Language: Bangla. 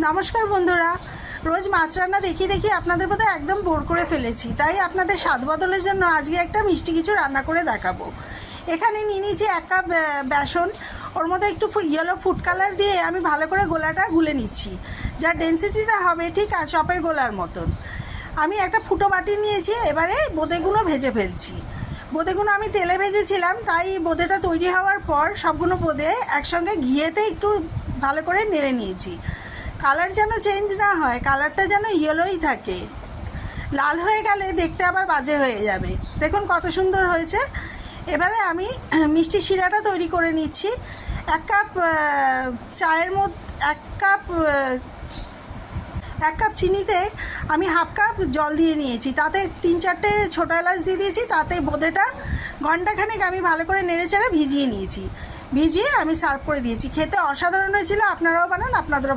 নমস্কার বন্ধুরা, রোজ মাছ রান্না দেখি দেখি আপনাদের বোধহয় একদম বোর করে ফেলেছি। তাই আপনাদের স্বাদ বদলের জন্য আজকে একটা মিষ্টি কিছু রান্না করে দেখাবো। এখানে নিয়ে নিয়েছি 1 কাপ বেসন, ওর মধ্যে একটু ইয়েলো ফুড কালার দিয়ে আমি ভালো করে গোলাটা গুলে নিচ্ছি, যার ডেন্সিটিটা হবে ঠিক চপের গোলার মতন। আমি একটা ফুটো বাটি নিয়েছি, এবারে বোঁদেগুলো ভেজে ফেলছি। বোঁদেগুলো আমি তেলে ভেজেছিলাম, তাই বোঁদেটা তৈরি হওয়ার পর সবগুলো বোঁদে একসঙ্গে ঘিয়েতে একটু ভালো করে নেড়ে নিয়েছি। কালার যেন চেঞ্জ না হয়, কালারটা যেন ইয়েলোই থাকে, লাল হয়ে গেলে দেখতে আবার বাজে হয়ে যাবে। দেখুন কত সুন্দর হয়েছে। এবারে আমি মিষ্টি শিরাটা তৈরি করে নিচ্ছি। 1 কাপ চায়ের মধ্যে 1 কাপ চিনিতে আমি 1/2 কাপ জল দিয়ে নিয়েছি, তাতে 3-4টে ছোটো এলাচ দিয়ে দিয়েছি। তাতে বোঁদেটা ঘন্টাখানেক আমি ভালো করে নেড়েচেড়ে ভিজিয়ে নিয়েছি। ভিজিয়ে আমি সার্ভ করে দিয়েছি। খেতে অসাধারণ হয়েছিল। আপনারাও বানান, আপনাদেরও